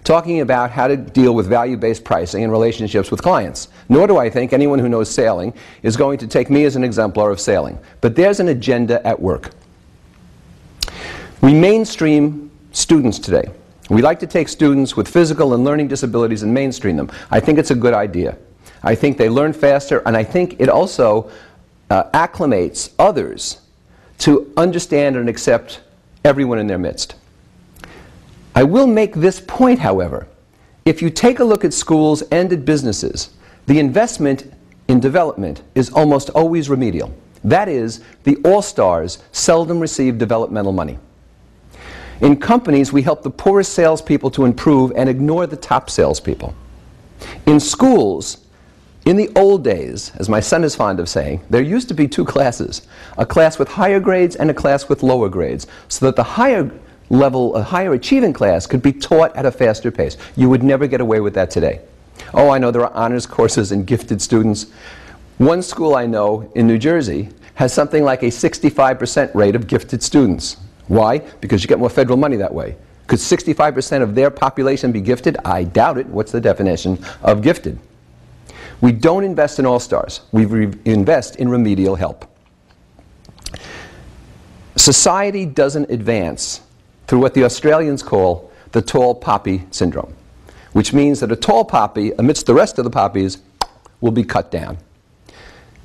talking about how to deal with value-based pricing and relationships with clients. Nor do I think anyone who knows sailing is going to take me as an exemplar of sailing. But there's an agenda at work. We mainstream students today. We like to take students with physical and learning disabilities and mainstream them. I think it's a good idea. I think they learn faster, and I think it also acclimates others to understand and accept everyone in their midst. I will make this point, however. If you take a look at schools and at businesses, the investment in development is almost always remedial. That is, the all-stars seldom receive developmental money. In companies, we help the poorest salespeople to improve and ignore the top salespeople. In schools, in the old days, as my son is fond of saying, there used to be two classes, a class with higher grades and a class with lower grades, so that the higher level, a higher achieving class could be taught at a faster pace. You would never get away with that today. Oh, I know there are honors courses and gifted students. One school I know in New Jersey has something like a 65% rate of gifted students. Why? Because you get more federal money that way. Could 65% of their population be gifted? I doubt it. What's the definition of gifted? We don't invest in all-stars. We invest in remedial help. Society doesn't advance through what the Australians call the tall poppy syndrome, which means that a tall poppy, amidst the rest of the poppies, will be cut down.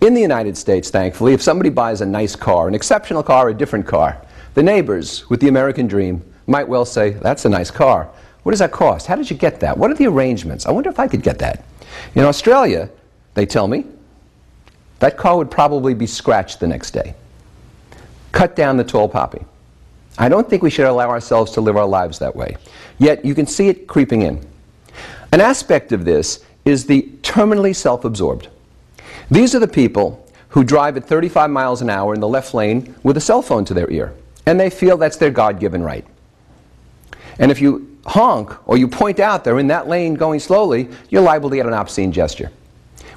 In the United States, thankfully, if somebody buys a nice car, an exceptional car, a different car, the neighbors with the American dream might well say, that's a nice car. What does that cost? How did you get that? What are the arrangements? I wonder if I could get that. In Australia, they tell me, that car would probably be scratched the next day. Cut down the tall poppy. I don't think we should allow ourselves to live our lives that way. Yet you can see it creeping in. An aspect of this is the terminally self-absorbed. These are the people who drive at 35 miles an hour in the left lane with a cell phone to their ear. And they feel that's their God-given right. And if you honk or you point out they're in that lane going slowly, you're liable to get an obscene gesture.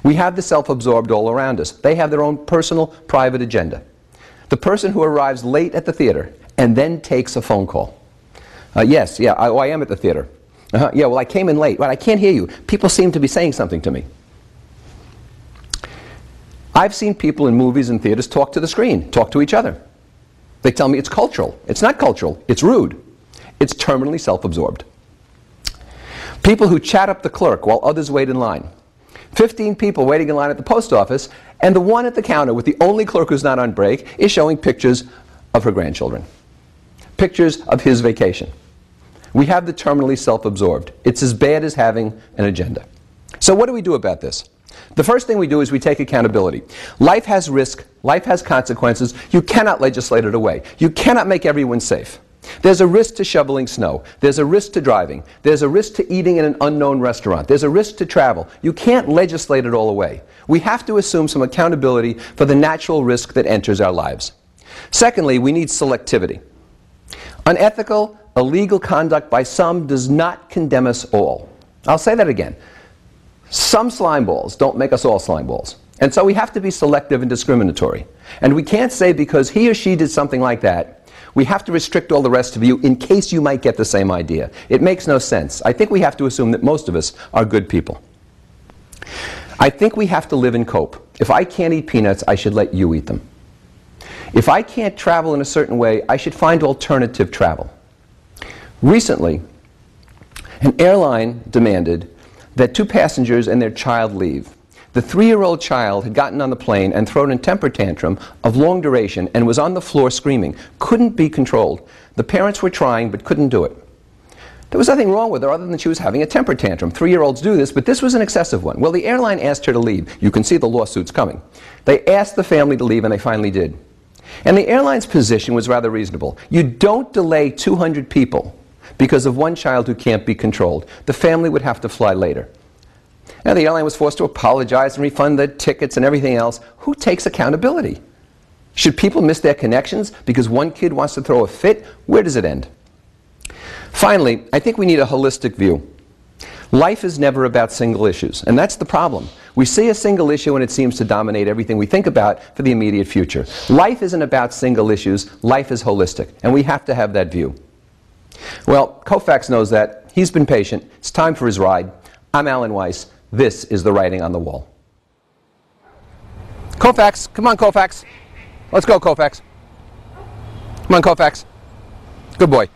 We have the self-absorbed all around us. They have their own personal, private agenda. The person who arrives late at the theater and then takes a phone call. I am at the theater. Yeah, well, I came in late. Well, I can't hear you. People seem to be saying something to me. I've seen people in movies and theaters talk to the screen, talk to each other. They tell me it's cultural. It's not cultural. It's rude. It's terminally self-absorbed. People who chat up the clerk while others wait in line. 15 people waiting in line at the post office, and the one at the counter with the only clerk who's not on break is showing pictures of her grandchildren. Pictures of his vacation. We have the terminally self-absorbed. It's as bad as having an agenda. So what do we do about this? The first thing we do is we take accountability. Life has risk. Life has consequences. You cannot legislate it away. You cannot make everyone safe. There's a risk to shoveling snow. There's a risk to driving. There's a risk to eating in an unknown restaurant. There's a risk to travel. You can't legislate it all away. We have to assume some accountability for the natural risk that enters our lives. Secondly, we need selectivity. Unethical, illegal conduct by some does not condemn us all. I'll say that again. Some slime balls don't make us all slime balls. And so we have to be selective and discriminatory. And we can't say because he or she did something like that, we have to restrict all the rest of you in case you might get the same idea. It makes no sense. I think we have to assume that most of us are good people. I think we have to live and cope. If I can't eat peanuts, I should let you eat them. If I can't travel in a certain way, I should find alternative travel. Recently, an airline demanded that 2 passengers and their child leave. The 3-year-old child had gotten on the plane and thrown a temper tantrum of long duration and was on the floor screaming. Couldn't be controlled. The parents were trying but couldn't do it. There was nothing wrong with her other than she was having a temper tantrum. 3-year-olds do this, but this was an excessive one. Well, the airline asked her to leave. You can see the lawsuits coming. They asked the family to leave, and they finally did. And the airline's position was rather reasonable. You don't delay 200 people because of one child who can't be controlled. The family would have to fly later. Now, the airline was forced to apologize and refund the tickets and everything else. Who takes accountability? Should people miss their connections because one kid wants to throw a fit? Where does it end? Finally, I think we need a holistic view. Life is never about single issues, and that's the problem. We see a single issue and it seems to dominate everything we think about for the immediate future. Life isn't about single issues. Life is holistic, and we have to have that view. Well, Koufax knows that. He's been patient. It's time for his ride. I'm Alan Weiss. This is the writing on the wall. Koufax, come on, Koufax. Let's go, Koufax. Come on, Koufax. Good boy.